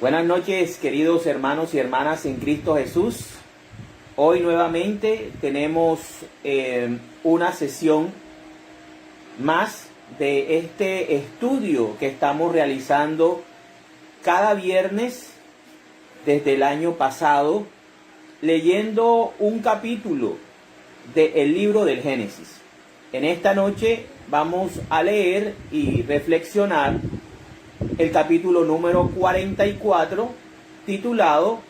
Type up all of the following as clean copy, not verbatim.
Buenas noches, queridos hermanos y hermanas en Cristo Jesús. Hoy nuevamente tenemos una sesión más de este estudio que estamos realizando cada viernes desde el año pasado, leyendo un capítulo del libro del Génesis. En esta noche vamos a leer y reflexionar el capítulo número 44, titulado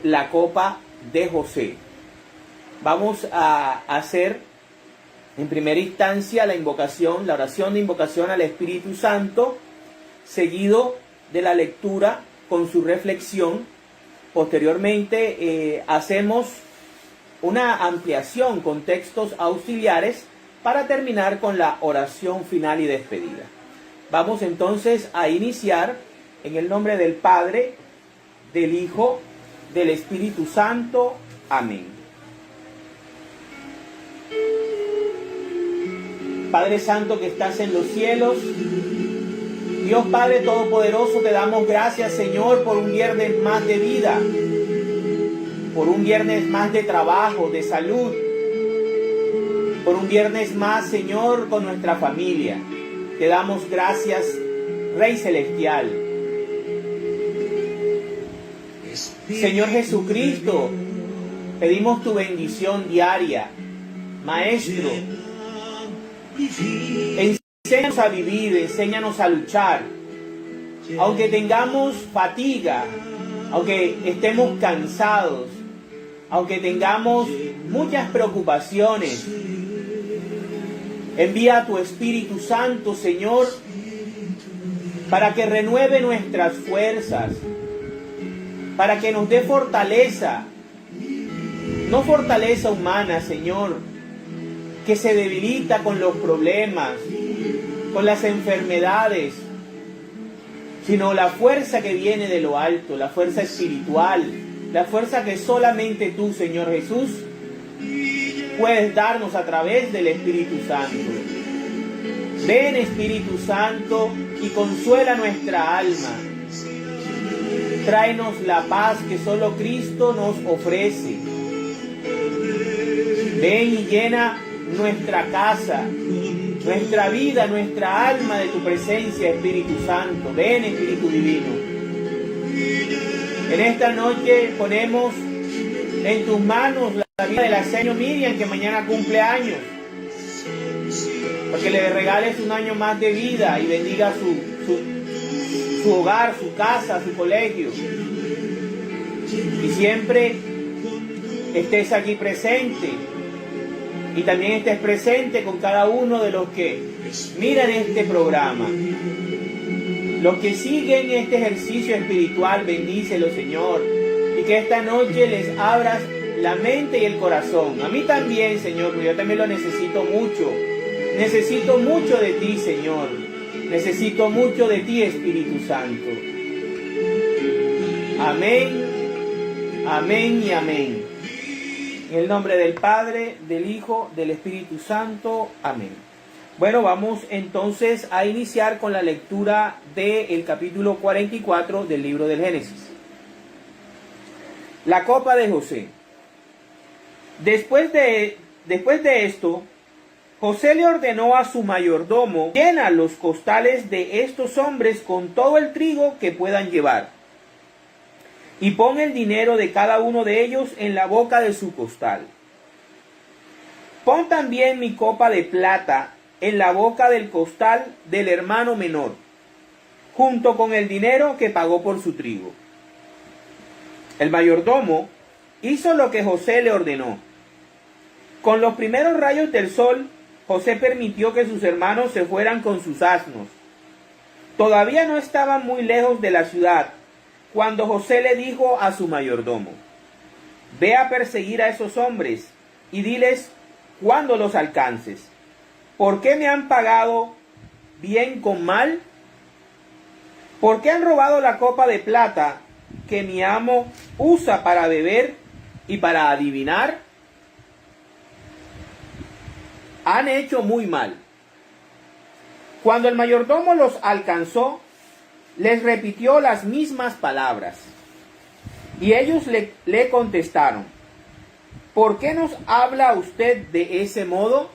La copa de José. Vamos a hacer en primera instancia la oración de invocación al Espíritu Santo, seguido de la lectura con su reflexión. Posteriormente hacemos una ampliación con textos auxiliares para terminar con la oración final y despedida. Vamos entonces a iniciar en el nombre del Padre, del Hijo, del Espíritu Santo. Amén. Padre Santo que estás en los cielos, Dios Padre Todopoderoso, te damos gracias, Señor, por un viernes más de vida, por un viernes más de trabajo, de salud, por un viernes más, Señor, con nuestra familia. Te damos gracias, Rey Celestial. Señor Jesucristo, pedimos tu bendición diaria. Maestro, enséñanos a vivir, enséñanos a luchar. Aunque tengamos fatiga, aunque estemos cansados, aunque tengamos muchas preocupaciones, envía a tu Espíritu Santo, Señor, para que renueve nuestras fuerzas, para que nos dé fortaleza, no fortaleza humana, Señor, que se debilita con los problemas, con las enfermedades, sino la fuerza que viene de lo alto, la fuerza espiritual, la fuerza que solamente tú, Señor Jesús, puedes darnos a través del Espíritu Santo. Ven, Espíritu Santo, y consuela nuestra alma. Tráenos la paz que solo Cristo nos ofrece. Ven y llena nuestra casa, nuestra vida, nuestra alma de tu presencia, Espíritu Santo. Ven, Espíritu Divino. En esta noche ponemos en tus manos la vida de la señora Miriam, que mañana cumple años, porque le regales un año más de vida y bendiga su hogar, su casa, su colegio, y siempre estés aquí presente, y también estés presente con cada uno de los que miran este programa, los que siguen este ejercicio espiritual. Bendícelo, Señor, y que esta noche les abras la mente y el corazón. A mí también, Señor, porque yo también lo necesito mucho. Necesito mucho de ti, Señor. Necesito mucho de ti, Espíritu Santo. Amén, amén y amén. En el nombre del Padre, del Hijo, del Espíritu Santo. Amén. Bueno, vamos entonces a iniciar con la lectura del capítulo 44 del libro del Génesis. La copa de José. Después de esto, José le ordenó a su mayordomo: llena los costales de estos hombres con todo el trigo que puedan llevar, y pon el dinero de cada uno de ellos en la boca de su costal. Pon también mi copa de plata en la boca del costal del hermano menor, junto con el dinero que pagó por su trigo. El mayordomo hizo lo que José le ordenó. Con los primeros rayos del sol, José permitió que sus hermanos se fueran con sus asnos. Todavía no estaban muy lejos de la ciudad, cuando José le dijo a su mayordomo: ve a perseguir a esos hombres y diles cuando los alcances: ¿por qué me han pagado bien con mal? ¿Por qué han robado la copa de plata que mi amo usa para beber y para adivinar? Han hecho muy mal. Cuando el mayordomo los alcanzó, les repitió las mismas palabras. Y ellos le contestaron: ¿por qué nos habla usted de ese modo?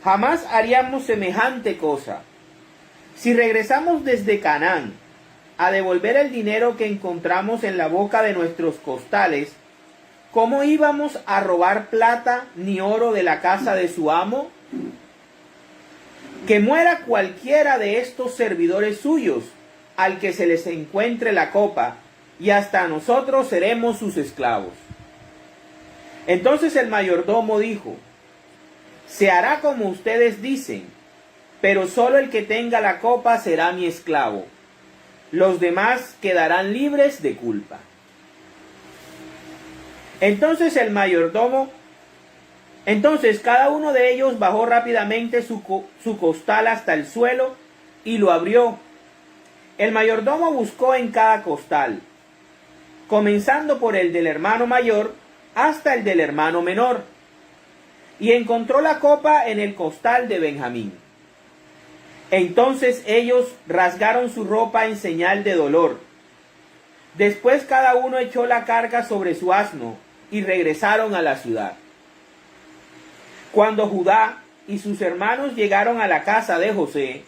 Jamás haríamos semejante cosa. Si regresamos desde Canaán a devolver el dinero que encontramos en la boca de nuestros costales, ¿cómo íbamos a robar plata ni oro de la casa de su amo? Que muera cualquiera de estos servidores suyos al que se les encuentre la copa, y hasta nosotros seremos sus esclavos. Entonces el mayordomo dijo: se hará como ustedes dicen, pero solo el que tenga la copa será mi esclavo. Los demás quedarán libres de culpa. Entonces cada uno de ellos bajó rápidamente su costal hasta el suelo y lo abrió. El mayordomo buscó en cada costal, comenzando por el del hermano mayor hasta el del hermano menor, y encontró la copa en el costal de Benjamín. Entonces ellos rasgaron su ropa en señal de dolor. Después cada uno echó la carga sobre su asno y regresaron a la ciudad. Cuando Judá y sus hermanos llegaron a la casa de José,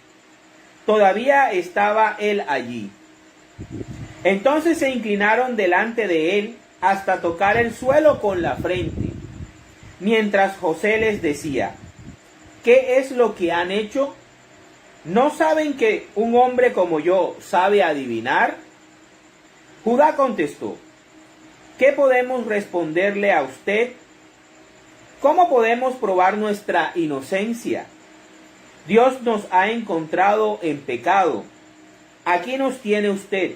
todavía estaba él allí. Entonces se inclinaron delante de él hasta tocar el suelo con la frente, mientras José les decía: ¿qué es lo que han hecho? ¿No saben que un hombre como yo sabe adivinar? Judá contestó: ¿qué podemos responderle a usted? ¿Cómo podemos probar nuestra inocencia? Dios nos ha encontrado en pecado. Aquí nos tiene usted.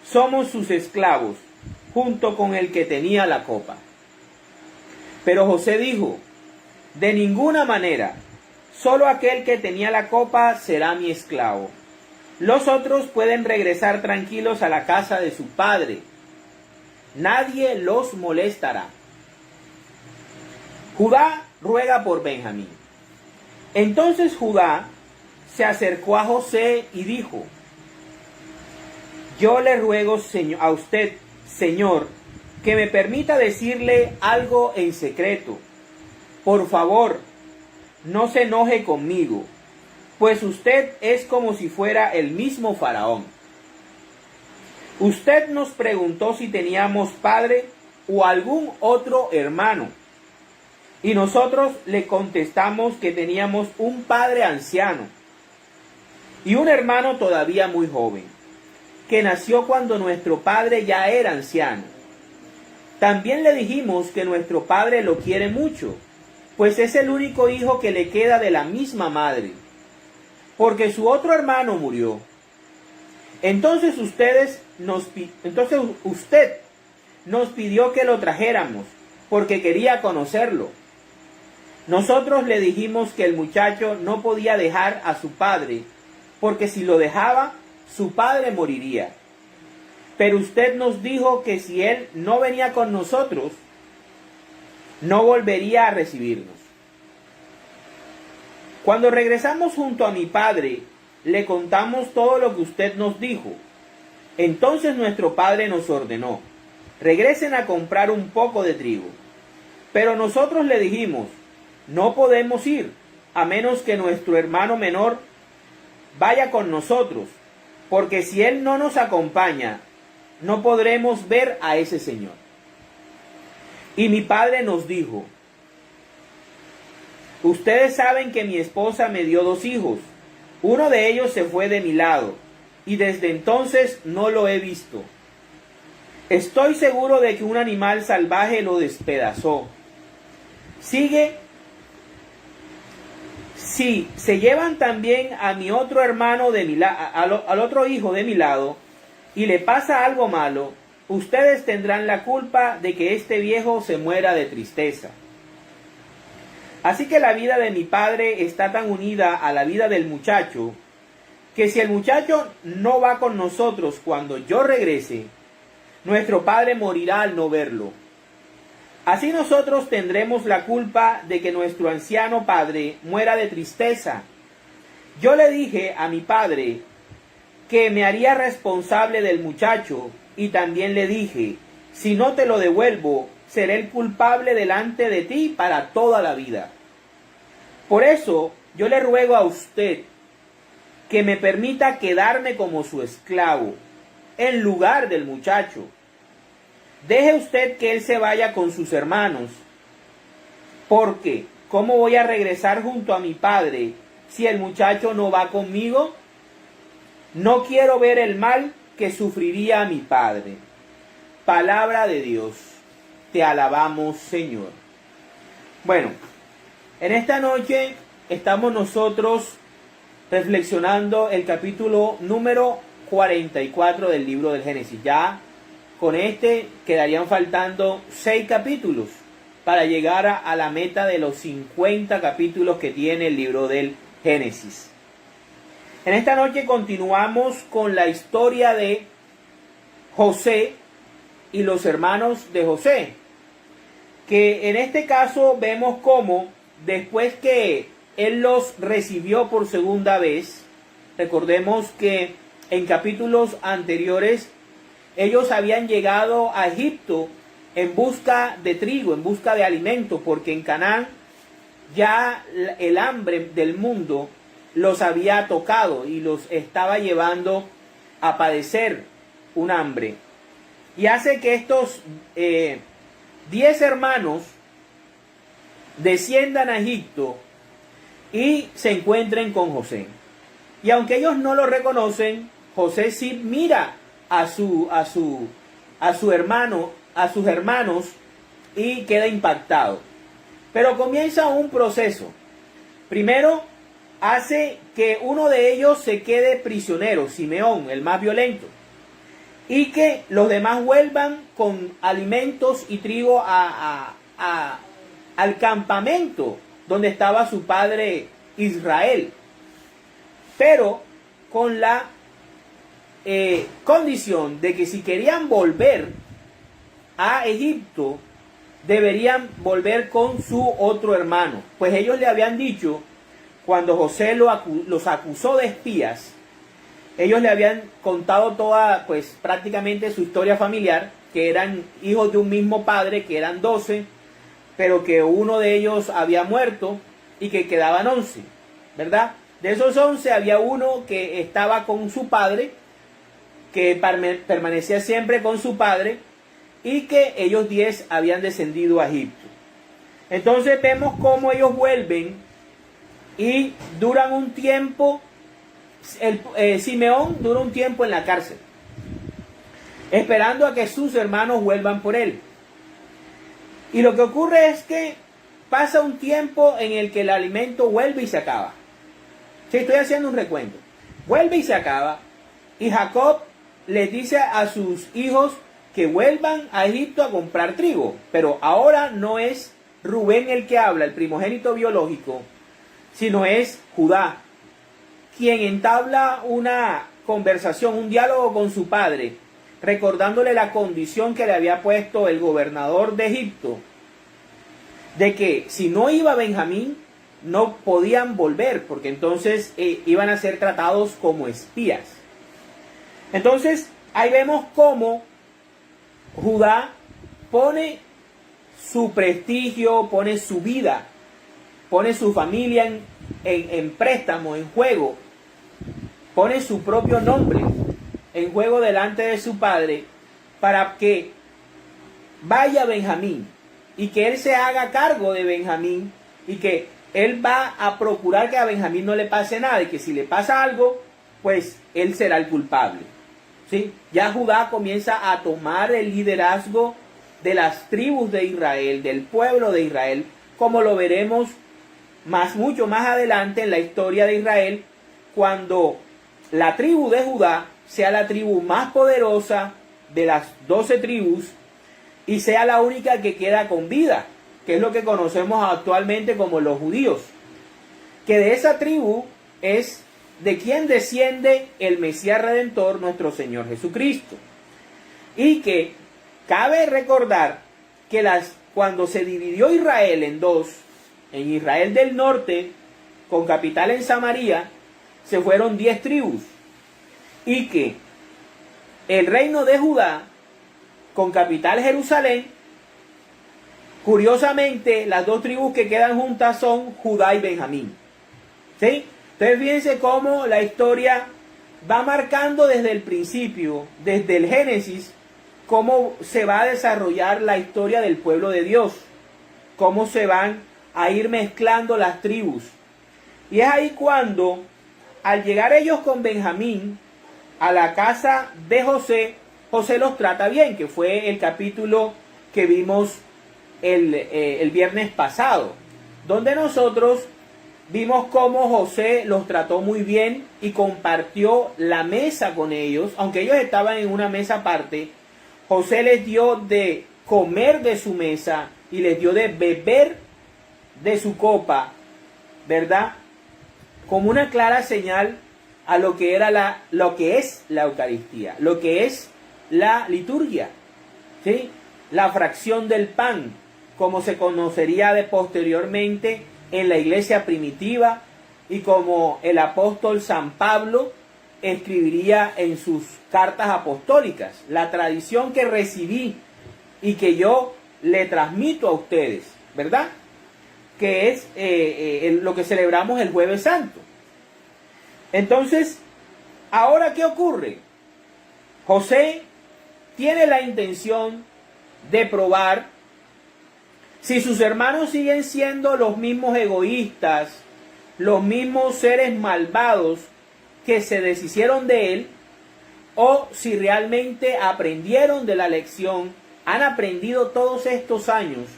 Somos sus esclavos, junto con el que tenía la copa. Pero José dijo: de ninguna manera. Solo aquel que tenía la copa será mi esclavo. Los otros pueden regresar tranquilos a la casa de su padre. Nadie los molestará. Judá ruega por Benjamín. Entonces Judá se acercó a José y dijo: yo le ruego a usted, Señor, que me permita decirle algo en secreto. Por favor, no se enoje conmigo, pues usted es como si fuera el mismo faraón. Usted nos preguntó si teníamos padre o algún otro hermano, y nosotros le contestamos que teníamos un padre anciano y un hermano todavía muy joven, que nació cuando nuestro padre ya era anciano. También le dijimos que nuestro padre lo quiere mucho, pues es el único hijo que le queda de la misma madre, porque su otro hermano murió. Entonces usted nos pidió que lo trajéramos, porque quería conocerlo. Nosotros le dijimos que el muchacho no podía dejar a su padre, porque si lo dejaba, su padre moriría. Pero usted nos dijo que si él no venía con nosotros, no volvería a recibirnos. Cuando regresamos junto a mi padre, le contamos todo lo que usted nos dijo. Entonces nuestro padre nos ordenó: regresen a comprar un poco de trigo. Pero nosotros le dijimos: no podemos ir, a menos que nuestro hermano menor vaya con nosotros, porque si él no nos acompaña, no podremos ver a ese señor. Y mi padre nos dijo: ustedes saben que mi esposa me dio 2 hijos. Uno de ellos se fue de mi lado, y desde entonces no lo he visto. Estoy seguro de que un animal salvaje lo despedazó. Si se llevan también a mi otro hermano al otro hijo de mi lado, y le pasa algo malo, ustedes tendrán la culpa de que este viejo se muera de tristeza. Así que la vida de mi padre está tan unida a la vida del muchacho, que si el muchacho no va con nosotros cuando yo regrese, nuestro padre morirá al no verlo. Así nosotros tendremos la culpa de que nuestro anciano padre muera de tristeza. Yo le dije a mi padre: que me haría responsable del muchacho, y también le dije, si no te lo devuelvo, seré el culpable delante de ti para toda la vida. Por eso yo le ruego a usted que me permita quedarme como su esclavo, en lugar del muchacho. Deje usted que él se vaya con sus hermanos, porque ¿cómo voy a regresar junto a mi padre si el muchacho no va conmigo? No quiero ver el mal que sufriría a mi padre. Palabra de Dios. Te alabamos, Señor. Bueno, en esta noche estamos nosotros reflexionando el capítulo número 44 del libro del Génesis. Ya con este quedarían faltando 6 capítulos para llegar a la meta de los 50 capítulos que tiene el libro del Génesis. En esta noche continuamos con la historia de José y los hermanos de José, que en este caso vemos cómo después que él los recibió por segunda vez, recordemos que en capítulos anteriores ellos habían llegado a Egipto en busca de trigo, en busca de alimento, porque en Canaán ya el hambre del mundo los había tocado y los estaba llevando a padecer un hambre. Y hace que estos 10 hermanos desciendan a Egipto y se encuentren con José. Y aunque ellos no lo reconocen, José sí mira a sus hermanos y queda impactado. Pero comienza un proceso. Primero hace que uno de ellos se quede prisionero, Simeón, el más violento, y que los demás vuelvan con alimentos y trigo al campamento donde estaba su padre Israel, pero con la condición de que si querían volver a Egipto, deberían volver con su otro hermano, pues ellos le habían dicho, cuando José los acusó de espías, ellos le habían contado toda, pues prácticamente su historia familiar, que eran hijos de un mismo padre, que eran 12, pero que uno de ellos había muerto y que quedaban 11, ¿verdad? De esos 11 había uno que estaba con su padre, que permanecía siempre con su padre, y que ellos 10 habían descendido a Egipto. Entonces vemos cómo ellos vuelven y duran un tiempo. Simeón dura un tiempo en la cárcel, esperando a que sus hermanos vuelvan por él. Y lo que ocurre es que pasa un tiempo en el que el alimento vuelve y se acaba. Sí, estoy haciendo un recuento. Vuelve y se acaba. Y Jacob les dice a sus hijos que vuelvan a Egipto a comprar trigo. Pero ahora no es Rubén el que habla, el primogénito biológico, sino es Judá, quien entabla una conversación, un diálogo con su padre, recordándole la condición que le había puesto el gobernador de Egipto, de que si no iba Benjamín, no podían volver, porque entonces iban a ser tratados como espías. Entonces, ahí vemos cómo Judá pone su prestigio, pone su vida, pone su familia en préstamo, en juego, pone su propio nombre en juego delante de su padre para que vaya Benjamín y que él se haga cargo de Benjamín y que él va a procurar que a Benjamín no le pase nada y que si le pasa algo, pues él será el culpable. ¿Sí? Ya Judá comienza a tomar el liderazgo de las tribus de Israel, del pueblo de Israel, como lo veremos mucho más adelante en la historia de Israel, cuando la tribu de Judá sea la tribu más poderosa de las 12 tribus y sea la única que queda con vida, que es lo que conocemos actualmente como los judíos, que de esa tribu es de quien desciende el Mesías Redentor, nuestro Señor Jesucristo. Y que cabe recordar que cuando se dividió Israel en dos, en Israel del norte, con capital en Samaria, se fueron 10 tribus. y que el reino de Judá, con capital Jerusalén, curiosamente las dos tribus que quedan juntas son Judá y Benjamín. ¿Sí? Entonces fíjense cómo la historia va marcando desde el principio, desde el Génesis, cómo se va a desarrollar la historia del pueblo de Dios, cómo se van a ir mezclando las tribus. Y es ahí cuando, al llegar ellos con Benjamín a la casa de José, José los trata bien, que fue el capítulo que vimos el viernes pasado, donde nosotros vimos cómo José los trató muy bien y compartió la mesa con ellos, aunque ellos estaban en una mesa aparte. José les dio de comer de su mesa y les dio de beber de su copa, ¿verdad? Como una clara señal a lo que era lo que es la Eucaristía, lo que es la liturgia, ¿sí? La fracción del pan, como se conocería de posteriormente en la iglesia primitiva y como el apóstol San Pablo escribiría en sus cartas apostólicas, la tradición que recibí y que yo le transmito a ustedes, ¿verdad? Que es lo que celebramos el Jueves Santo. Entonces, ¿ahora qué ocurre? José tiene la intención de probar si sus hermanos siguen siendo los mismos egoístas, los mismos seres malvados que se deshicieron de él, o si realmente aprendieron de la lección, han aprendido todos estos años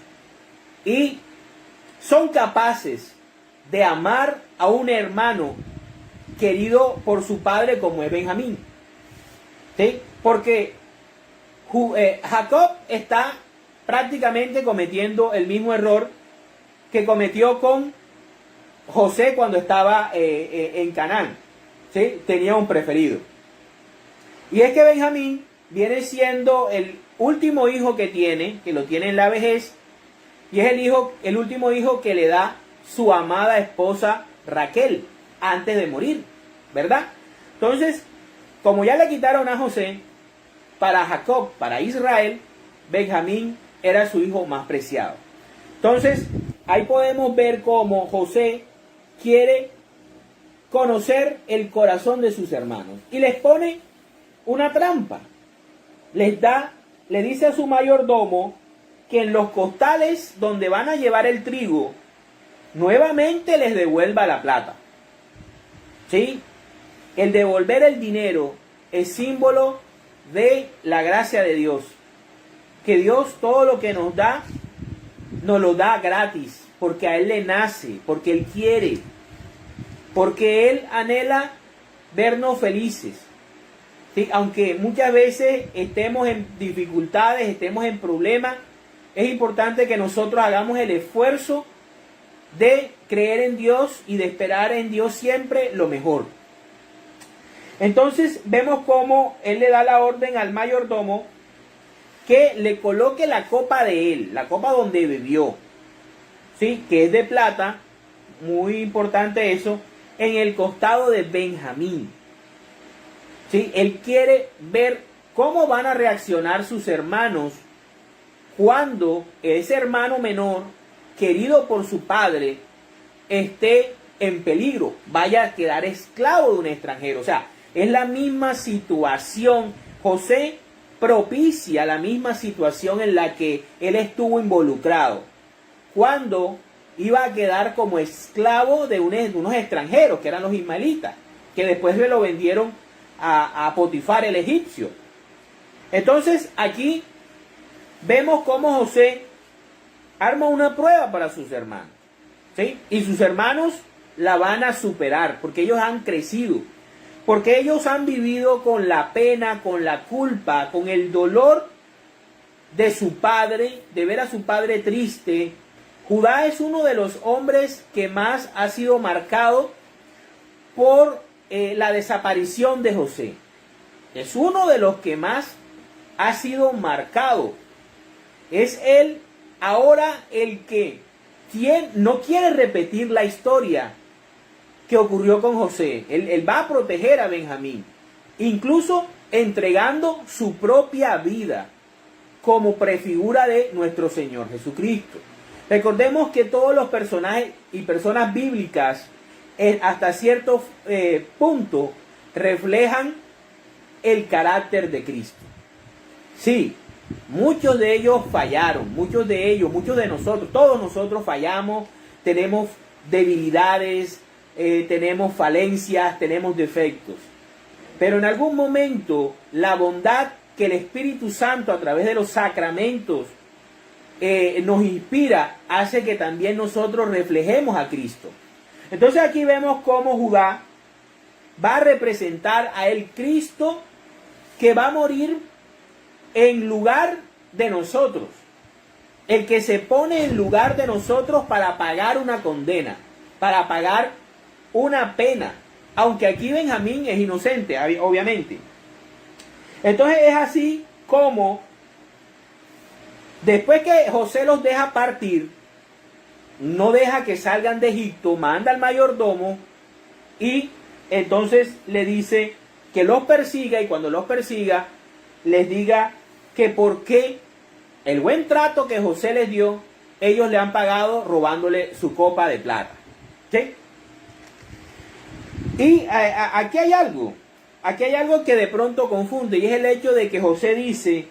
y son capaces de amar a un hermano querido por su padre como es Benjamín. ¿Sí? Porque Jacob está prácticamente cometiendo el mismo error que cometió con José cuando estaba en Canaán. ¿Sí? Tenía un preferido. Y es que Benjamín viene siendo el último hijo que tiene, que lo tiene en la vejez, y es el último hijo que le da su amada esposa Raquel antes de morir, ¿verdad? Entonces, como ya le quitaron a José, para Jacob, para Israel, Benjamín era su hijo más preciado. Entonces, ahí podemos ver cómo José quiere conocer el corazón de sus hermanos y les pone una trampa. Le dice a su mayordomo que en los costales donde van a llevar el trigo, nuevamente les devuelva la plata. ¿Sí? El devolver el dinero es símbolo de la gracia de Dios. Que Dios todo lo que nos da, nos lo da gratis, porque a Él le nace, porque Él quiere, porque Él anhela vernos felices. ¿Sí? Aunque muchas veces estemos en dificultades, estemos en problemas, es importante que nosotros hagamos el esfuerzo de creer en Dios y de esperar en Dios siempre lo mejor. Entonces vemos cómo él le da la orden al mayordomo que le coloque la copa de él, la copa donde bebió, ¿sí? Que es de plata, muy importante eso, en el costado de Benjamín. ¿Sí? Él quiere ver cómo van a reaccionar sus hermanos cuando ese hermano menor, querido por su padre, esté en peligro, vaya a quedar esclavo de un extranjero. O sea, es la misma situación. José propicia la misma situación en la que él estuvo involucrado, cuando iba a quedar como esclavo de unos extranjeros, que eran los ismaelitas, que después le lo vendieron a Potifar el egipcio. Entonces aquí vemos cómo José arma una prueba para sus hermanos, ¿sí? Y sus hermanos la van a superar, porque ellos han crecido, porque ellos han vivido con la pena, con la culpa, con el dolor de su padre, de ver a su padre triste. Judá es uno de los hombres que más ha sido marcado por la desaparición de José. Es uno de los que más ha sido marcado. Es él ahora el que no quiere repetir la historia que ocurrió con José. Él va a proteger a Benjamín. incluso entregando su propia vida como prefigura de nuestro Señor Jesucristo. Recordemos que todos los personajes y personas bíblicas hasta cierto punto reflejan el carácter de Cristo. Sí, muchos de ellos fallaron, muchos de nosotros, todos nosotros fallamos, tenemos debilidades, tenemos falencias, tenemos defectos. Pero en algún momento la bondad que el Espíritu Santo a través de los sacramentos nos inspira hace que también nosotros reflejemos a Cristo. Entonces aquí vemos cómo Judá va a representar a el Cristo que va a morir en lugar de nosotros. El que se pone en lugar de nosotros para pagar una condena, para pagar una pena. Aunque aquí Benjamín es inocente, obviamente. Entonces es así como después que José los deja partir, no deja que salgan de Egipto, manda al mayordomo y entonces le dice que los persiga, y cuando los persiga les diga que por qué el buen trato que José les dio, ellos le han pagado robándole su copa de plata. ¿Sí? Y aquí hay algo que de pronto confunde, y es el hecho de que José dice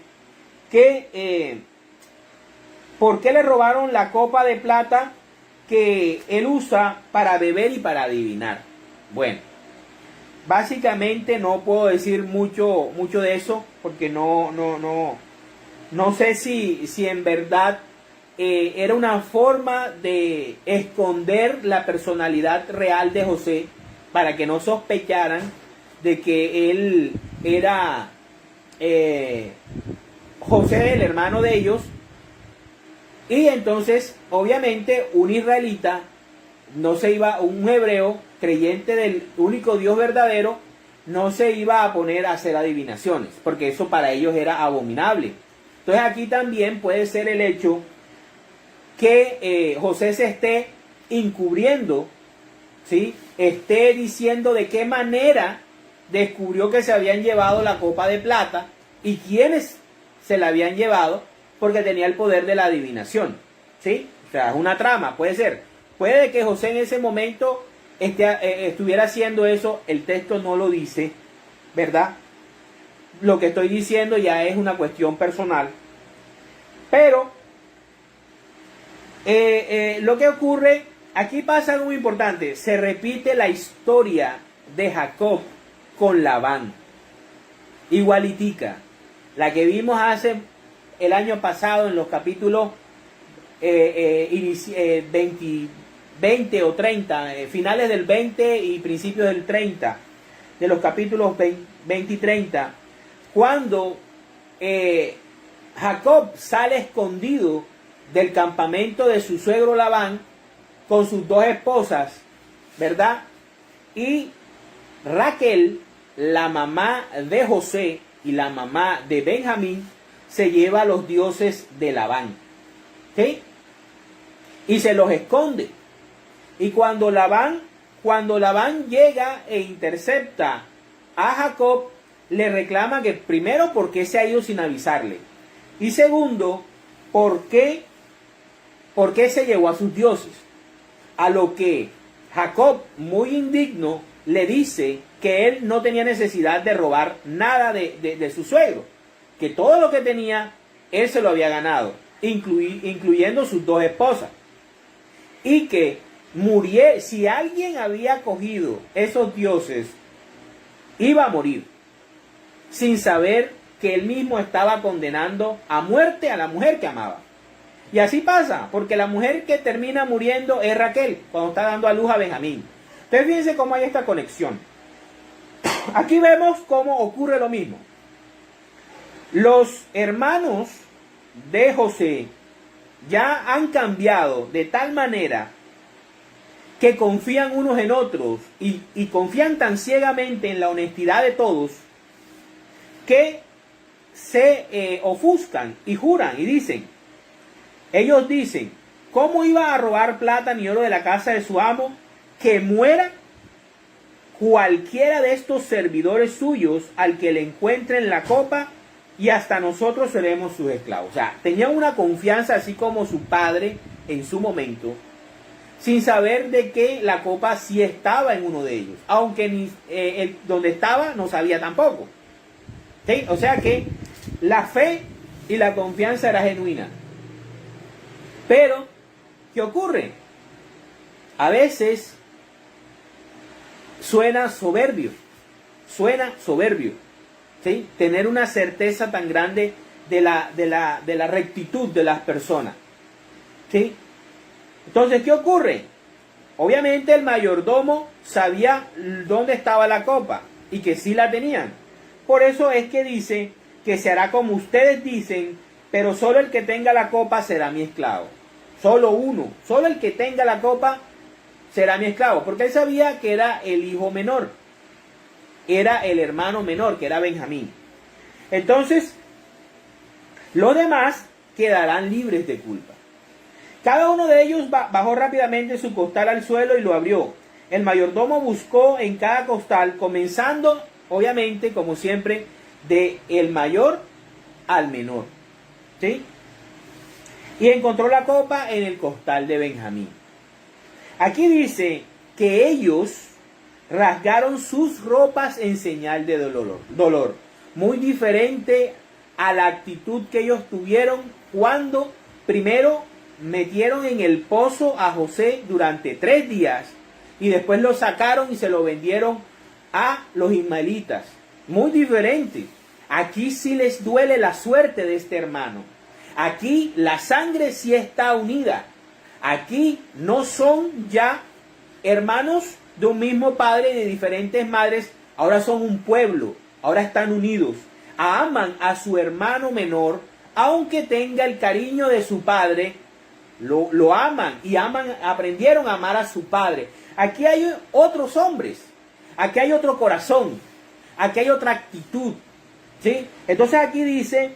que ¿por qué le robaron la copa de plata que él usa para beber y para adivinar? Bueno, básicamente no puedo decir mucho de eso, porque no sé si en verdad era una forma de esconder la personalidad real de José, para que no sospecharan de que él era José, el hermano de ellos. Y entonces, obviamente, un israelita un hebreo creyente del único Dios verdadero, no se iba a poner a hacer adivinaciones, porque eso para ellos era abominable. Entonces aquí también puede ser el hecho que José se esté encubriendo, ¿sí? Esté diciendo de qué manera descubrió que se habían llevado la copa de plata y quiénes se la habían llevado, porque tenía el poder de la adivinación, ¿sí? O sea, es una trama, puede ser. Puede que José en ese momento estuviera haciendo eso, el texto no lo dice, ¿verdad? Lo que estoy diciendo ya es una cuestión personal. Pero lo que ocurre, aquí pasa algo muy importante, se repite la historia de Jacob con Labán, igualitica, la que vimos hace el año pasado en los capítulos 20 o 30, finales del 20 y principios del 30, de los capítulos 20 y 30, cuando Jacob sale escondido del campamento de su suegro Labán con sus dos esposas, ¿verdad? Y Raquel, la mamá de José y la mamá de Benjamín, se lleva a los dioses de Labán, ¿sí? Y se los esconde. Y cuando Labán llega e intercepta a Jacob, le reclama que primero, ¿por qué se ha ido sin avisarle? Y segundo, ¿por qué se llevó a sus dioses? A lo que Jacob, muy indigno, le dice que él no tenía necesidad de robar nada de su suegro, que todo lo que tenía, él se lo había ganado, incluyendo sus dos esposas. Y que si alguien había cogido esos dioses, iba a morir, sin saber que él mismo estaba condenando a muerte a la mujer que amaba. Y así pasa, porque la mujer que termina muriendo es Raquel, cuando está dando a luz a Benjamín. Entonces fíjense cómo hay esta conexión. Aquí vemos cómo ocurre lo mismo. Los hermanos de José ya han cambiado de tal manera que confían unos en otros y confían tan ciegamente en la honestidad de todos, que se ofuscan y juran y dicen, ellos dicen, ¿cómo iba a robar plata ni oro de la casa de su amo? Que muera cualquiera de estos servidores suyos al que le encuentren la copa, y hasta nosotros seremos sus esclavos. O sea, tenía una confianza así como su padre en su momento, sin saber de que la copa sí estaba en uno de ellos, aunque ni donde estaba no sabía tampoco. ¿Sí? O sea que la fe y la confianza era genuina. Pero, ¿qué ocurre? A veces suena soberbio, ¿sí? Tener una certeza tan grande de la rectitud de las personas, ¿sí? Entonces, ¿qué ocurre? Obviamente el mayordomo sabía dónde estaba la copa y que sí la tenían. Por eso es que dice que se hará como ustedes dicen, pero solo el que tenga la copa será mi esclavo. Solo uno, solo el que tenga la copa será mi esclavo, porque él sabía que era el hijo menor, era el hermano menor, que era Benjamín. Entonces, los demás quedarán libres de culpa. Cada uno de ellos bajó rápidamente su costal al suelo y lo abrió. El mayordomo buscó en cada costal, comenzando, obviamente, como siempre, de el mayor al menor, ¿sí? Y encontró la copa en el costal de Benjamín. Aquí dice que ellos rasgaron sus ropas en señal de dolor. Muy diferente a la actitud que ellos tuvieron cuando primero metieron en el pozo a José durante 3 días y después lo sacaron y se lo vendieron a los ismaelitas. Muy diferente. Aquí sí les duele la suerte de este hermano. Aquí la sangre sí está unida. Aquí no son ya hermanos de un mismo padre y de diferentes madres. Ahora son un pueblo. Ahora están unidos. Aman a su hermano menor, aunque tenga el cariño de su padre. Lo aman y aprendieron a amar a su padre. Aquí hay otros hombres. Aquí hay otro corazón. Aquí hay otra actitud. ¿Sí? Entonces aquí dice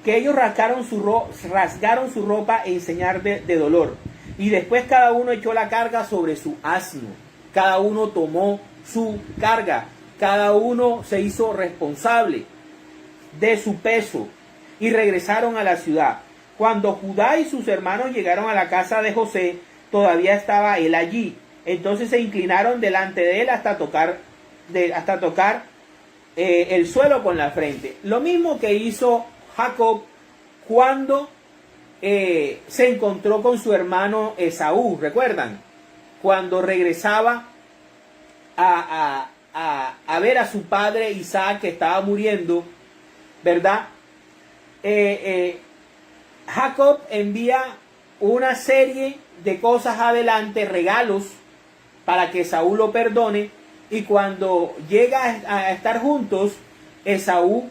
que ellos rasgaron su ropa en señal de dolor. Y después cada uno echó la carga sobre su asno. Cada uno tomó su carga. Cada uno se hizo responsable de su peso. Y regresaron a la ciudad. Cuando Judá y sus hermanos llegaron a la casa de José, todavía estaba él allí. Entonces se inclinaron delante de él hasta tocar el suelo con la frente. Lo mismo que hizo Jacob cuando se encontró con su hermano Esaú. ¿Recuerdan? Cuando regresaba a ver a su padre Isaac, que estaba muriendo, ¿verdad? Jacob envía una serie de cosas adelante, regalos, para que Esaú lo perdone. Y cuando llega a estar juntos, Esaú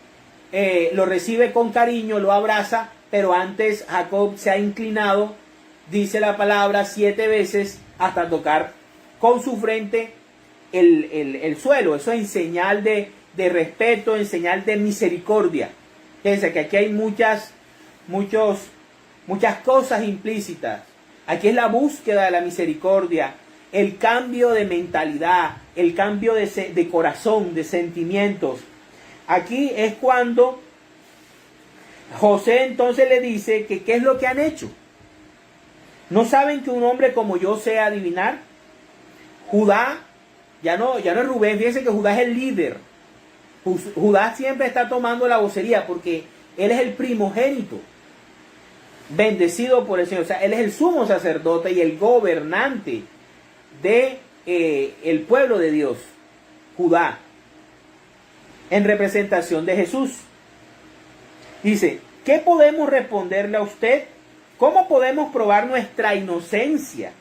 lo recibe con cariño, lo abraza, pero antes Jacob se ha inclinado, dice la palabra, 7 veces hasta tocar con su frente el suelo. Eso es en señal de respeto, en señal de misericordia. Fíjense que aquí hay muchas cosas implícitas. Aquí es la búsqueda de la misericordia, el cambio de mentalidad, el cambio de corazón, de sentimientos. Aquí es cuando José entonces le dice que qué es lo que han hecho. ¿No saben que un hombre como yo sé adivinar? Judá, ya no es Rubén, fíjense que Judá es el líder. Judá siempre está tomando la vocería porque él es el primogénito, bendecido por el Señor. O sea, él es el sumo sacerdote y el gobernante de el pueblo de Dios, Judá, en representación de Jesús. Dice, ¿qué podemos responderle a usted? ¿Cómo podemos probar nuestra inocencia?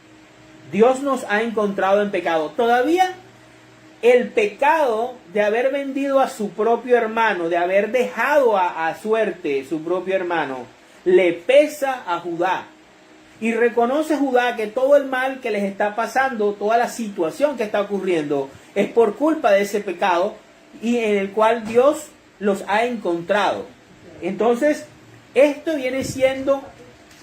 Dios nos ha encontrado en pecado. Todavía el pecado de haber vendido a su propio hermano, de haber dejado a suerte su propio hermano, le pesa a Judá. Y reconoce Judá que todo el mal que les está pasando, toda la situación que está ocurriendo, es por culpa de ese pecado y en el cual Dios los ha encontrado. Entonces, esto viene siendo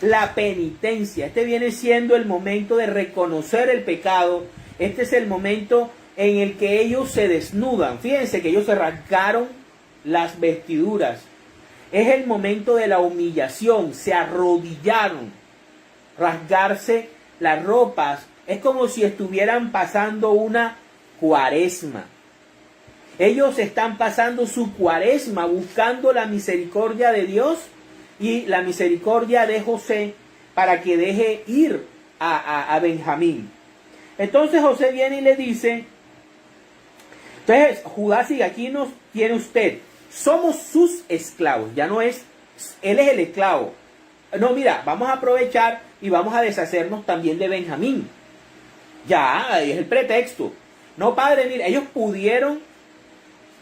la penitencia. Este viene siendo el momento de reconocer el pecado. Este es el momento en el que ellos se desnudan. Fíjense que ellos se rasgaron las vestiduras. Es el momento de la humillación, se arrodillaron. Rasgarse las ropas es como si estuvieran pasando una cuaresma. Ellos están pasando su cuaresma buscando la misericordia de Dios y la misericordia de José para que deje ir a Benjamín. Entonces José viene y le dice, entonces Judá sigue, aquí nos tiene usted, somos sus esclavos, ya no es, él es el esclavo. No, mira, vamos a aprovechar y vamos a deshacernos también de Benjamín. Ya, es el pretexto. No, padre, mira, ellos pudieron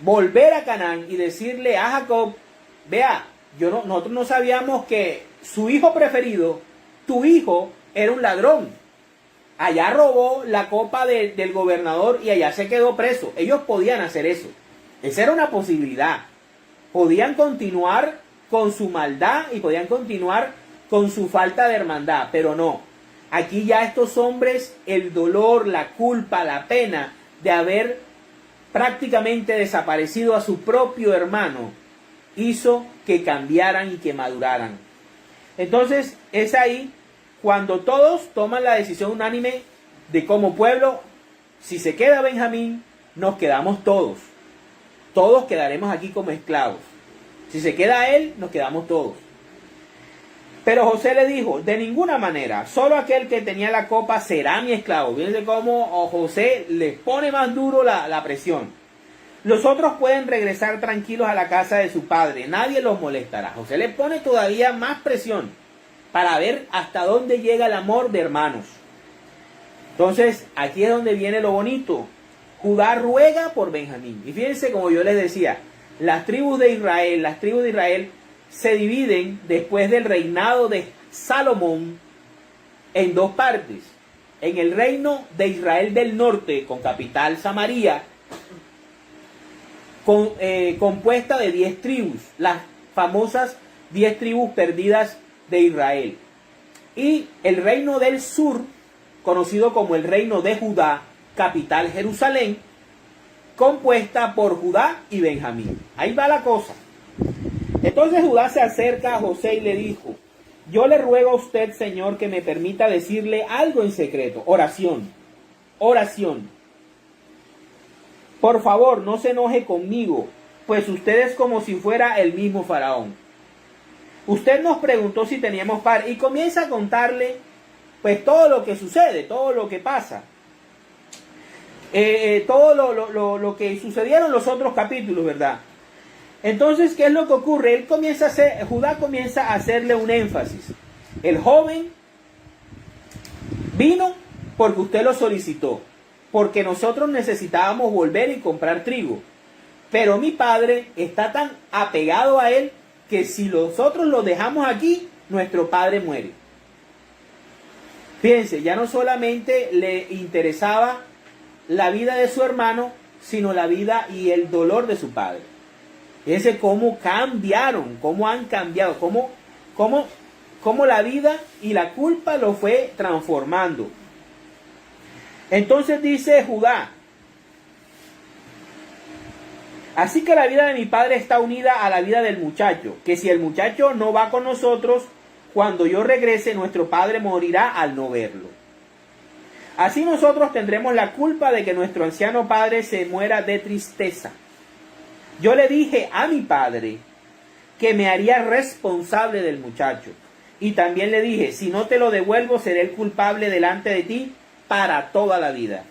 volver a Canaán y decirle a Jacob, vea, nosotros no sabíamos que su hijo preferido, tu hijo, era un ladrón. Allá robó la copa del gobernador y allá se quedó preso. Ellos podían hacer eso. Esa era una posibilidad. Podían continuar con su maldad y podían continuar con su falta de hermandad, pero no. Aquí ya estos hombres, el dolor, la culpa, la pena de haber prácticamente desaparecido a su propio hermano, hizo que cambiaran y que maduraran. Entonces es ahí cuando todos toman la decisión unánime de como pueblo, si se queda Benjamín, nos quedamos todos. Todos quedaremos aquí como esclavos. Si se queda él, nos quedamos todos. Pero José le dijo, de ninguna manera, solo aquel que tenía la copa será mi esclavo. Fíjense cómo José les pone más duro la presión. Los otros pueden regresar tranquilos a la casa de su padre, nadie los molestará. José le pone todavía más presión para ver hasta dónde llega el amor de hermanos. Entonces, aquí es donde viene lo bonito. Judá ruega por Benjamín. Y fíjense, como yo les decía, las tribus de Israel se dividen después del reinado de Salomón en dos partes. En el reino de Israel del norte, con capital Samaria, compuesta de 10 tribus, las famosas 10 tribus perdidas de Israel. Y el reino del sur, conocido como el reino de Judá, capital Jerusalén, compuesta por Judá y Benjamín. Ahí va la cosa. Entonces Judá se acerca a José y le dijo, yo le ruego a usted, Señor, que me permita decirle algo en secreto. Oración. Por favor, no se enoje conmigo, pues usted es como si fuera el mismo faraón. Usted nos preguntó si teníamos padre y comienza a contarle pues todo lo que sucede, todo lo que pasa. Todo lo que sucedieron en los otros capítulos, ¿verdad? Entonces, ¿qué es lo que ocurre? Judá comienza a hacerle un énfasis. El joven vino porque usted lo solicitó, porque nosotros necesitábamos volver y comprar trigo. Pero mi padre está tan apegado a él que si nosotros lo dejamos aquí, nuestro padre muere. Fíjense, ya no solamente le interesaba la vida de su hermano, sino la vida y el dolor de su padre. Fíjense cómo cambiaron, cómo han cambiado, cómo la vida y la culpa lo fue transformando. Entonces dice Judá, así que la vida de mi padre está unida a la vida del muchacho, que si el muchacho no va con nosotros, cuando yo regrese, nuestro padre morirá al no verlo. Así nosotros tendremos la culpa de que nuestro anciano padre se muera de tristeza. Yo le dije a mi padre que me haría responsable del muchacho. Y también le dije, si no te lo devuelvo, seré el culpable delante de ti para toda la vida.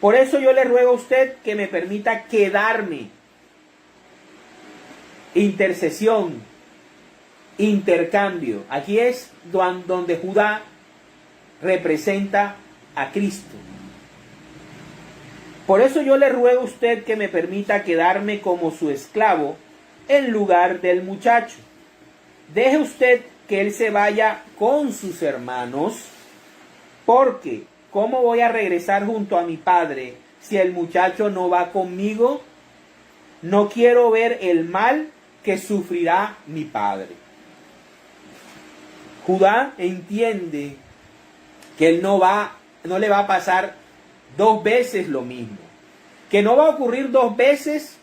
Por eso yo le ruego a usted que me permita quedarme. Intercesión, intercambio. Aquí es donde Judá representa a Cristo. Por eso yo le ruego a usted que me permita quedarme como su esclavo en lugar del muchacho. Deje usted que él se vaya con sus hermanos, porque ¿cómo voy a regresar junto a mi padre si el muchacho no va conmigo? No quiero ver el mal que sufrirá mi padre. Judá entiende que él no le va a pasar 2 veces lo mismo. Que no va a ocurrir 2 veces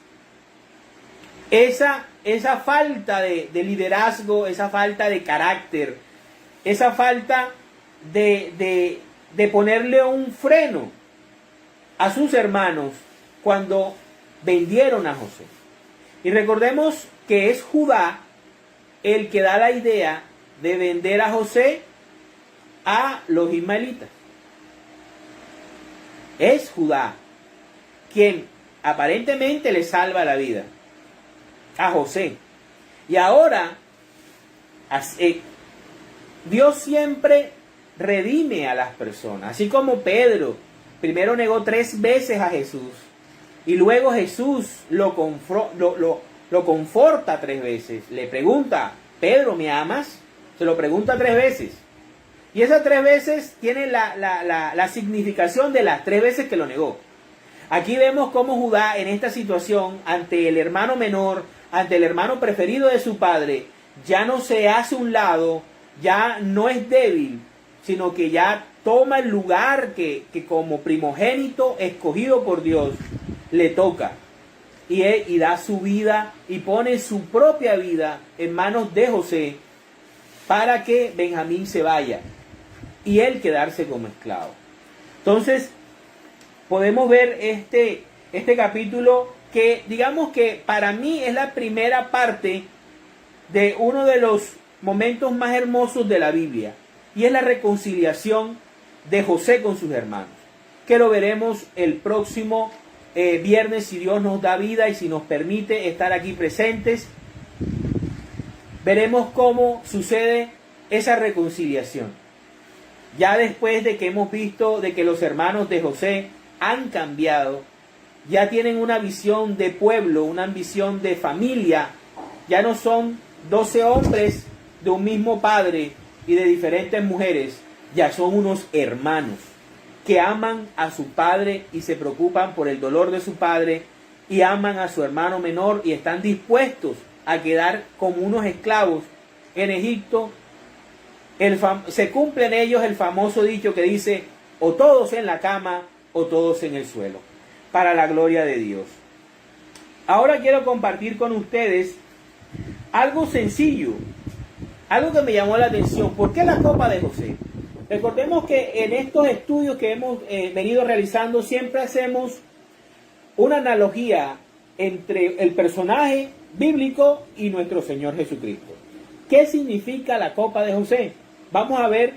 esa falta de liderazgo, esa falta de carácter, esa falta de ponerle un freno a sus hermanos cuando vendieron a José. Y recordemos que es Judá el que da la idea de vender a José a los ismaelitas. Es Judá quien aparentemente le salva la vida a José. Y ahora Dios siempre redime a las personas. Así como Pedro primero negó 3 veces a Jesús y luego Jesús lo conforta 3 veces. Le pregunta: Pedro, ¿me amas? Se lo pregunta 3 veces. Y esas 3 veces tienen la significación de las 3 veces que lo negó. Aquí vemos cómo Judá en esta situación, ante el hermano menor, ante el hermano preferido de su padre, ya no se hace un lado, ya no es débil, sino que ya toma el lugar que como primogénito escogido por Dios le toca. Y da su vida y pone su propia vida en manos de José para que Benjamín se vaya y él quedarse como esclavo. Entonces podemos ver este capítulo que, digamos que para mí es la primera parte de uno de los momentos más hermosos de la Biblia, y es la reconciliación de José con sus hermanos, que lo veremos el próximo viernes, si Dios nos da vida y si nos permite estar aquí presentes. Veremos cómo sucede esa reconciliación. Ya después de que hemos visto de que los hermanos de José han cambiado, ya tienen una visión de pueblo, una visión de familia, ya no son 12 hombres de un mismo padre y de diferentes mujeres, ya son unos hermanos que aman a su padre y se preocupan por el dolor de su padre, y aman a su hermano menor y están dispuestos a quedar como unos esclavos en Egipto. Se cumple en ellos el famoso dicho que dice: o todos en la cama o todos en el suelo, para la gloria de Dios. Ahora quiero compartir con ustedes algo sencillo, algo que me llamó la atención. ¿Por qué la copa de José? Recordemos que en estos estudios que hemos venido realizando siempre hacemos una analogía entre el personaje bíblico y nuestro Señor Jesucristo. ¿Qué significa la copa de José? Vamos a ver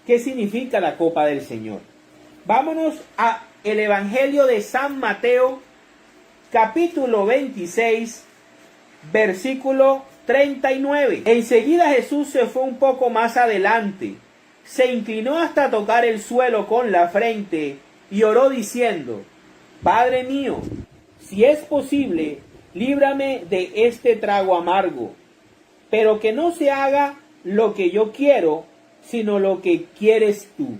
qué significa la copa del Señor. Vámonos a el Evangelio de San Mateo, capítulo 26, versículo 39. Enseguida Jesús se fue un poco más adelante, se inclinó hasta tocar el suelo con la frente y oró diciendo: Padre mío, si es posible, líbrame de este trago amargo, pero que no se haga lo que yo quiero, sino lo que quieres tú.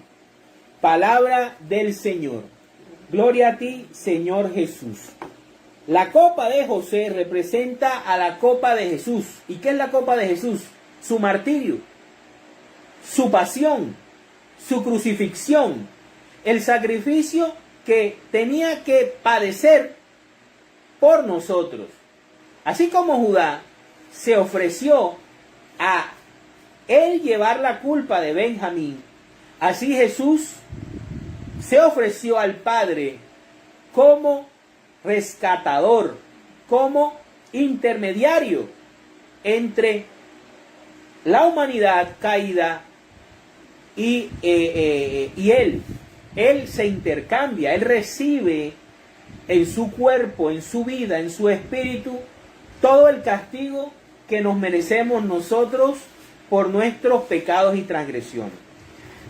Palabra del Señor. Gloria a ti, Señor Jesús. La copa de José representa a la copa de Jesús. ¿Y qué es la copa de Jesús? Su martirio, su pasión, su crucifixión, el sacrificio que tenía que padecer por nosotros. Así como Judá se ofreció a él llevar la culpa de Benjamín, así Jesús se ofreció al Padre como rescatador, como intermediario entre la humanidad caída y Él. Él se intercambia, Él recibe en su cuerpo, en su vida, en su espíritu, todo el castigo que nos merecemos nosotros por nuestros pecados y transgresiones.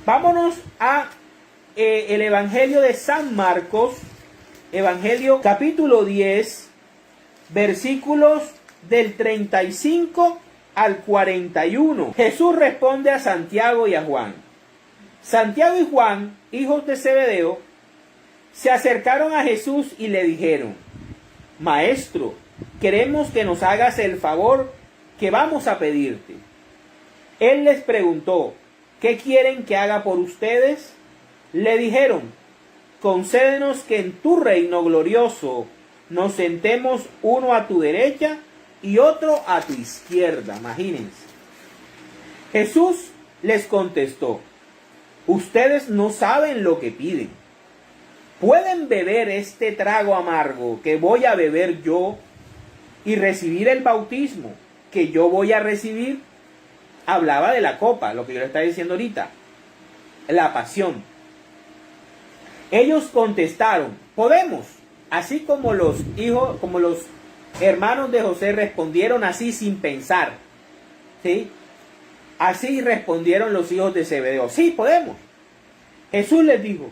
Vámonos a el Evangelio de San Marcos, Evangelio capítulo 10, versículos del 35 al 41. Jesús responde a Santiago y a Juan. Santiago y Juan, hijos de Zebedeo, se acercaron a Jesús y le dijeron: Maestro, queremos que nos hagas el favor que vamos a pedirte. Él les preguntó: ¿qué quieren que haga por ustedes? Le dijeron: concédenos que en tu reino glorioso nos sentemos uno a tu derecha y otro a tu izquierda. Imagínense. Jesús les contestó: ustedes no saben lo que piden. ¿Pueden beber este trago amargo que voy a beber yo y recibir el bautismo que yo voy a recibir? Hablaba de la copa, lo que yo le estaba diciendo ahorita, la pasión. Ellos contestaron: podemos. Así como los hermanos de José respondieron así sin pensar, ¿sí? Así respondieron los hijos de Zebedeo: sí, podemos. Jesús les dijo: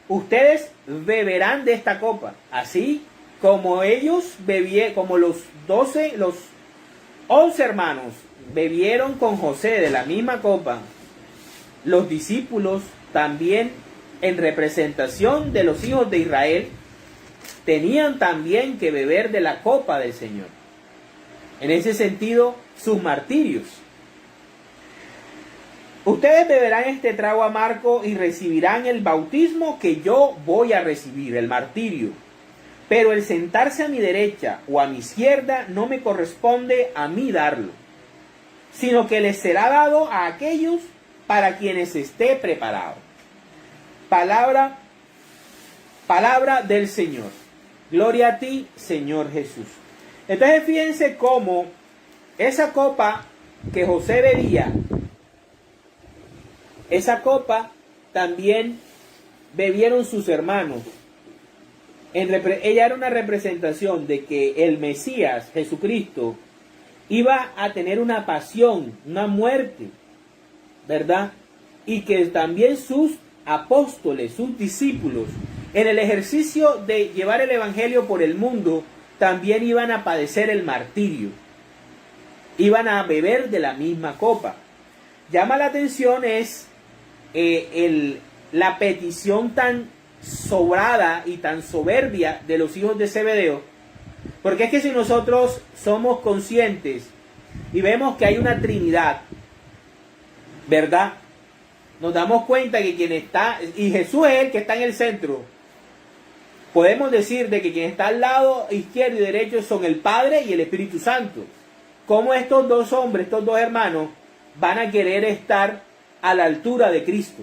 ustedes beberán de esta copa, así como ellos bebieron, como los 11 hermanos bebieron con José de la misma copa. Los discípulos también, en representación de los hijos de Israel, tenían también que beber de la copa del Señor. En ese sentido, sus martirios. Ustedes beberán este trago amargo y recibirán el bautismo que yo voy a recibir, el martirio. Pero el sentarse a mi derecha o a mi izquierda no me corresponde a mí darlo, sino que les será dado a aquellos para quienes esté preparado. Palabra del Señor. Gloria a ti, Señor Jesús. Entonces fíjense cómo esa copa que José bebía, esa copa también bebieron sus hermanos. Ella era una representación de que el Mesías, Jesucristo, iba a tener una pasión, una muerte, ¿verdad? Y que también sus apóstoles, sus discípulos, en el ejercicio de llevar el evangelio por el mundo, también iban a padecer el martirio. Iban a beber de la misma copa. Llama la atención es la petición tan sobrada y tan soberbia de los hijos de Zebedeo, porque es que si nosotros somos conscientes y vemos que hay una Trinidad, ¿verdad? Nos damos cuenta que quien está, y Jesús es el que está en el centro, podemos decir de que quien está al lado izquierdo y derecho son el Padre y el Espíritu Santo. ¿Cómo estos dos hombres, estos dos hermanos, van a querer estar a la altura de Cristo?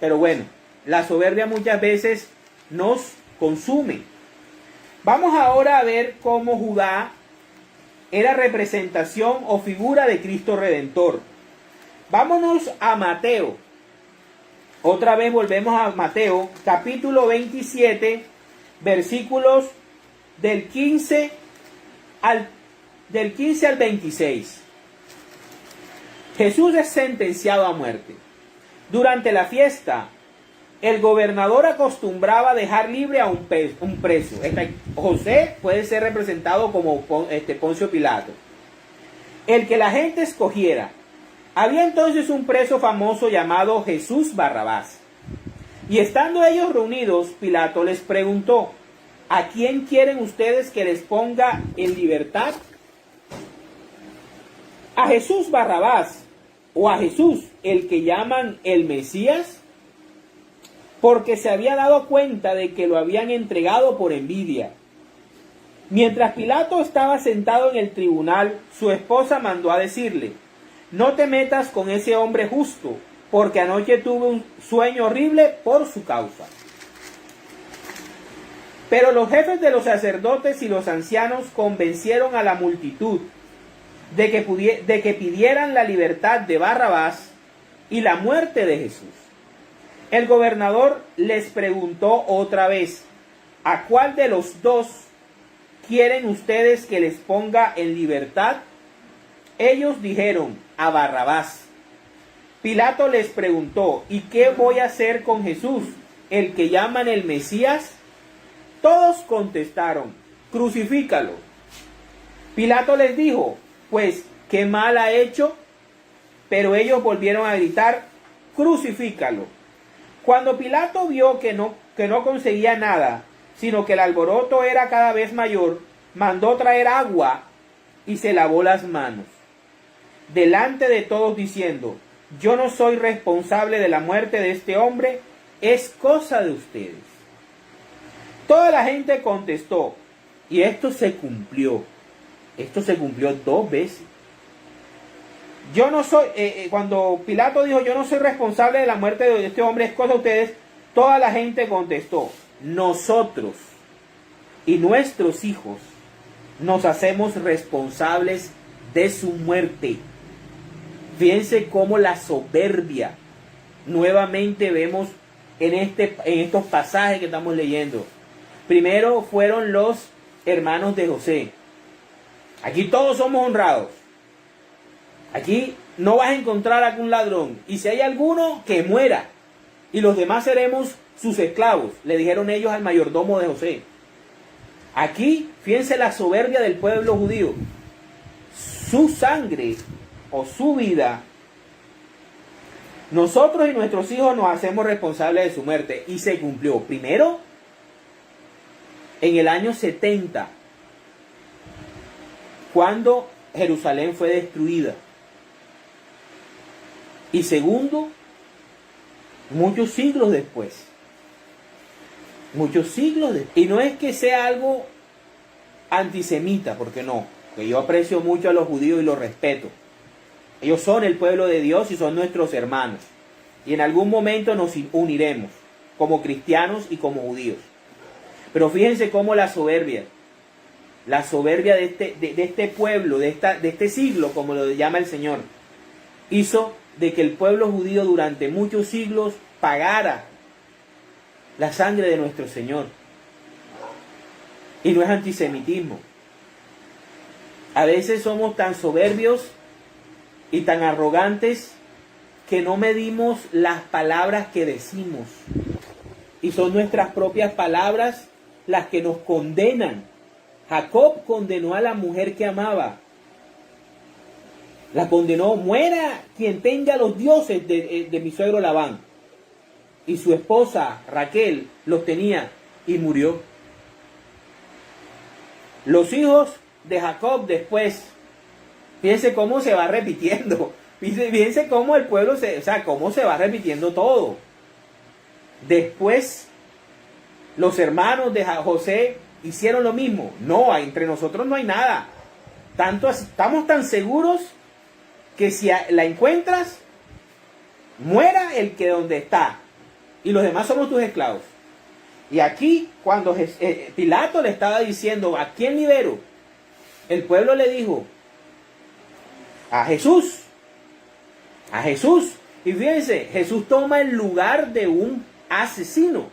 Pero bueno, la soberbia muchas veces nos consume. Vamos ahora a ver cómo Judá era representación o figura de Cristo Redentor. Vámonos a Mateo. Otra vez volvemos a Mateo, capítulo 27, versículos del 15 al 26. Jesús es sentenciado a muerte. Durante la fiesta, el gobernador acostumbraba dejar libre a un preso. José puede ser representado como Poncio Pilato, el que la gente escogiera. Había entonces un preso famoso llamado Jesús Barrabás. Y estando ellos reunidos, Pilato les preguntó: ¿a quién quieren ustedes que les ponga en libertad? ¿A Jesús Barrabás o a Jesús, el que llaman el Mesías? Porque se había dado cuenta de que lo habían entregado por envidia. Mientras Pilato estaba sentado en el tribunal, su esposa mandó a decirle: no te metas con ese hombre justo, porque anoche tuve un sueño horrible por su causa. Pero los jefes de los sacerdotes y los ancianos convencieron a la multitud de que pidieran la libertad de Barrabás y la muerte de Jesús. El gobernador les preguntó otra vez: ¿a cuál de los dos quieren ustedes que les ponga en libertad? Ellos dijeron: a Barrabás. Pilato les preguntó: ¿y qué voy a hacer con Jesús, el que llaman el Mesías? Todos contestaron: crucifícalo. Pilato les dijo: pues, ¿qué mal ha hecho? Pero ellos volvieron a gritar: crucifícalo. Cuando Pilato vio que no conseguía nada, sino que el alboroto era cada vez mayor, mandó traer agua y se lavó las manos delante de todos, diciendo: yo no soy responsable de la muerte de este hombre, es cosa de ustedes. Toda la gente contestó, y esto se cumplió. Esto se cumplió 2 veces. Yo no soy, cuando Pilato dijo, yo no soy responsable de la muerte de este hombre, es cosa de ustedes, toda la gente contestó, nosotros y nuestros hijos nos hacemos responsables de su muerte. Fíjense cómo la soberbia nuevamente vemos en estos pasajes que estamos leyendo. Primero fueron los hermanos de José. Aquí todos somos honrados. Aquí no vas a encontrar algún ladrón. Y si hay alguno, que muera. Y los demás seremos sus esclavos, le dijeron ellos al mayordomo de José. Aquí, fíjense la soberbia del pueblo judío. Su sangre o su vida, nosotros y nuestros hijos nos hacemos responsables de su muerte. Y se cumplió. Primero, en el año 70, cuando Jerusalén fue destruida. Y segundo, muchos siglos después. Muchos siglos después. Y no es que sea algo antisemita, porque no. Que yo aprecio mucho a los judíos y los respeto. Ellos son el pueblo de Dios y son nuestros hermanos. Y en algún momento nos uniremos como cristianos y como judíos. Pero fíjense cómo la soberbia de este pueblo, de este siglo, como lo llama el Señor, hizo de que el pueblo judío durante muchos siglos pagara la sangre de nuestro Señor. Y no es antisemitismo. A veces somos tan soberbios y tan arrogantes que no medimos las palabras que decimos. Y son nuestras propias palabras las que nos condenan. Jacob condenó a la mujer que amaba. La condenó, muera quien tenga los dioses de mi suegro Labán. Y su esposa Raquel los tenía y murió. Los hijos de Jacob después, fíjense cómo se va repitiendo. Fíjense cómo el pueblo cómo se va repitiendo todo. Después, los hermanos de José hicieron lo mismo. No, entre nosotros no hay nada. Estamos tan seguros que si la encuentras, muera el que donde está. Y los demás somos tus esclavos. Y aquí, cuando Pilato le estaba diciendo, ¿a quién libero? El pueblo le dijo, a Jesús. A Jesús. Y fíjense, Jesús toma el lugar de un asesino.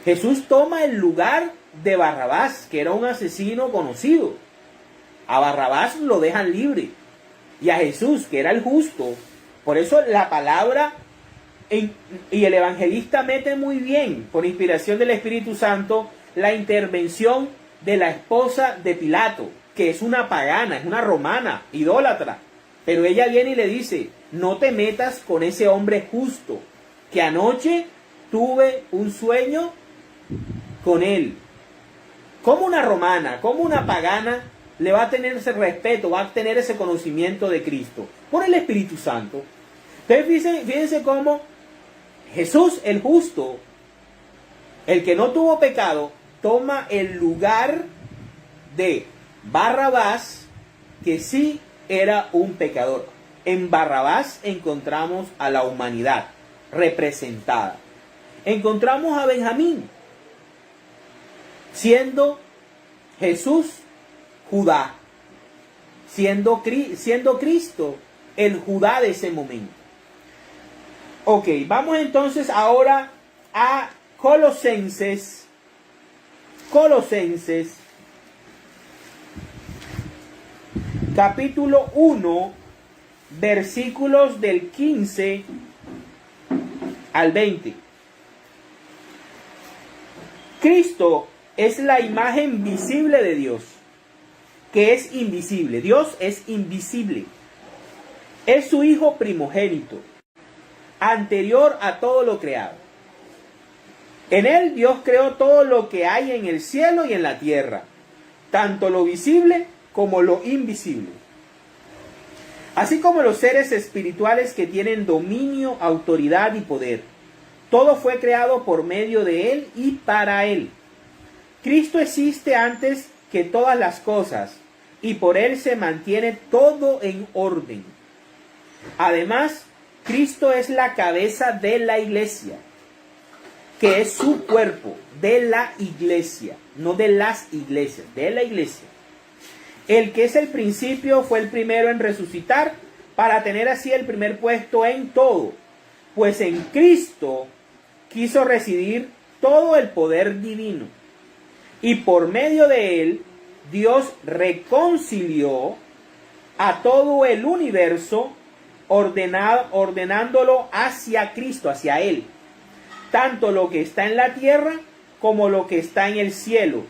Jesús toma el lugar de Barrabás, que era un asesino conocido. A Barrabás lo dejan libre. Y a Jesús, que era el justo. Por eso la palabra, y el evangelista mete muy bien, por inspiración del Espíritu Santo, la intervención de la esposa de Pilato, que es una pagana, es una romana, idólatra. Pero ella viene y le dice, no te metas con ese hombre justo, que anoche tuve un sueño con él. ¿Cómo una romana, cómo una pagana le va a tener ese respeto, va a tener ese conocimiento de Cristo? Por el Espíritu Santo. Entonces fíjense cómo Jesús, el justo, el que no tuvo pecado, toma el lugar de Barrabás, que sí era un pecador. En Barrabás encontramos a la humanidad representada. Encontramos a Benjamín, siendo Jesús Judá, siendo Cristo el Judá de ese momento. Ok, vamos entonces ahora a Colosenses, capítulo 1, versículos del 15 al 20. Cristo es la imagen visible de Dios, que es invisible. Dios es invisible. Es su Hijo primogénito, anterior a todo lo creado. En él Dios creó todo lo que hay en el cielo y en la tierra, tanto lo visible como lo invisible, así como los seres espirituales que tienen dominio, autoridad y poder. Todo fue creado por medio de Él y para Él. Cristo existe antes que todas las cosas y por Él se mantiene todo en orden. Además, Cristo es la cabeza de la iglesia, que es su cuerpo, de la iglesia, no de las iglesias, de la iglesia. El que es el principio fue el primero en resucitar para tener así el primer puesto en todo, pues en Cristo quiso residir todo el poder divino. Y por medio de él, Dios reconcilió a todo el universo, ordenándolo hacia Cristo, hacia Él. Tanto lo que está en la tierra como lo que está en el cielo,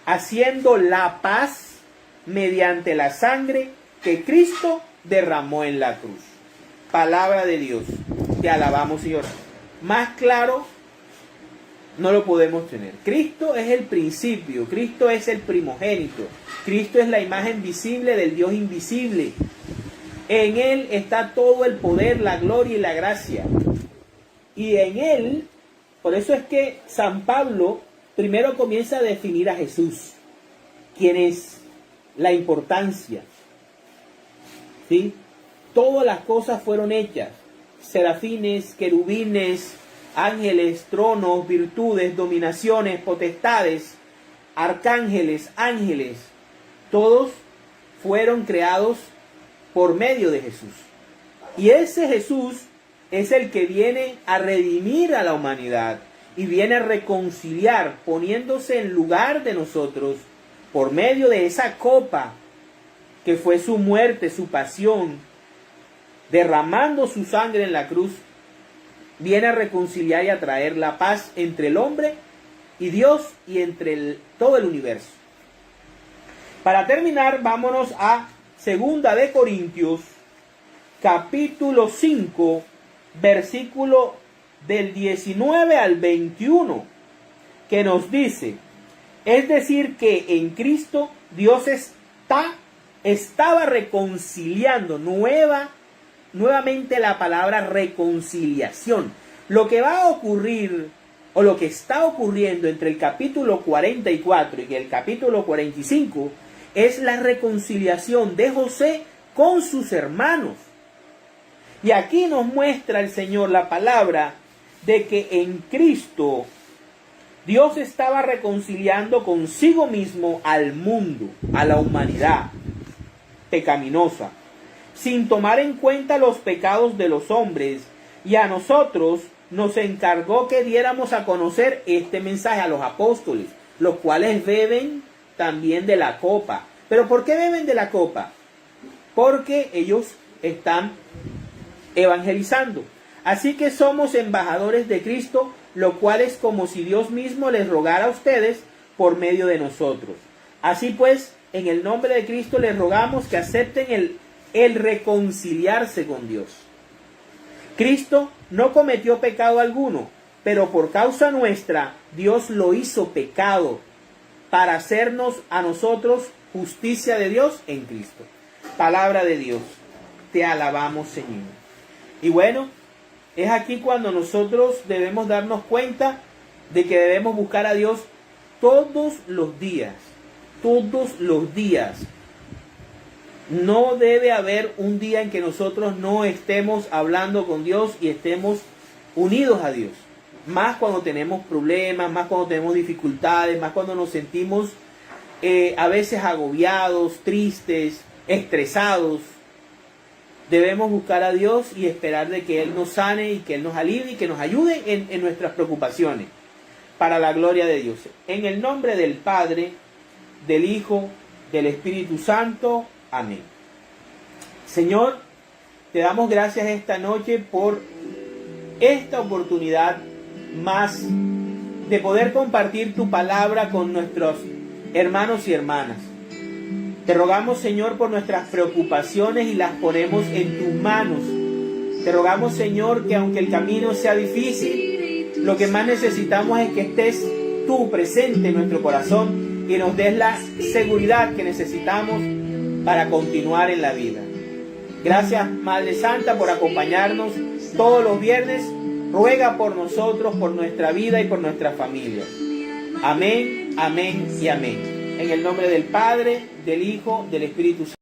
haciendo la paz mediante la sangre que Cristo derramó en la cruz. Palabra de Dios. Te alabamos, Señor. Más claro no lo podemos tener. Cristo es el principio, Cristo es el primogénito, Cristo es la imagen visible del Dios invisible. En Él está todo el poder, la gloria y la gracia. Y en Él, por eso es que San Pablo primero comienza a definir a Jesús. ¿Quién es? La importancia. ¿Sí? Todas las cosas fueron hechas. Serafines, querubines, ángeles, tronos, virtudes, dominaciones, potestades, arcángeles, ángeles, todos fueron creados por medio de Jesús. Y ese Jesús es el que viene a redimir a la humanidad y viene a reconciliar, poniéndose en lugar de nosotros por medio de esa copa que fue su muerte, su pasión, derramando su sangre en la cruz. Viene a reconciliar y a traer la paz entre el hombre y Dios y entre todo el universo. Para terminar, vámonos a 2 de Corintios, capítulo 5, versículo del 19 al 21, que nos dice, es decir, que en Cristo Dios estaba reconciliando nuevamente la palabra reconciliación. Lo que va a ocurrir o lo que está ocurriendo entre el capítulo 44 y el capítulo 45 es la reconciliación de José con sus hermanos. Y aquí nos muestra el Señor la palabra de que en Cristo Dios estaba reconciliando consigo mismo al mundo, a la humanidad pecaminosa, sin tomar en cuenta los pecados de los hombres, y a nosotros nos encargó que diéramos a conocer este mensaje a los apóstoles, los cuales beben también de la copa. ¿Pero por qué beben de la copa? Porque ellos están evangelizando. Así que somos embajadores de Cristo, lo cual es como si Dios mismo les rogara a ustedes por medio de nosotros. Así pues, en el nombre de Cristo les rogamos que acepten el reconciliarse con Dios. Cristo no cometió pecado alguno, pero por causa nuestra Dios lo hizo pecado para hacernos a nosotros justicia de Dios en Cristo. Palabra de Dios. Te alabamos, Señor. Y bueno, es aquí cuando nosotros debemos darnos cuenta de que debemos buscar a Dios todos los días. Todos los días. No debe haber un día en que nosotros no estemos hablando con Dios y estemos unidos a Dios. Más cuando tenemos problemas, más cuando tenemos dificultades, más cuando nos sentimos a veces agobiados, tristes, estresados. Debemos buscar a Dios y esperar de que Él nos sane y que Él nos alivie y que nos ayude en nuestras preocupaciones. Para la gloria de Dios. En el nombre del Padre, del Hijo, del Espíritu Santo. Amén. Señor, te damos gracias esta noche por esta oportunidad más de poder compartir tu palabra con nuestros hermanos y hermanas. Te rogamos, Señor, por nuestras preocupaciones y las ponemos en tus manos. Te rogamos, Señor, que aunque el camino sea difícil, lo que más necesitamos es que estés tú presente en nuestro corazón y nos des la seguridad que necesitamos para continuar en la vida. Gracias, Madre Santa, por acompañarnos todos los viernes ruega por nosotros, por nuestra vida y por nuestra familia. Amén, amén y amén. En el nombre del Padre, del Hijo, del Espíritu Santo.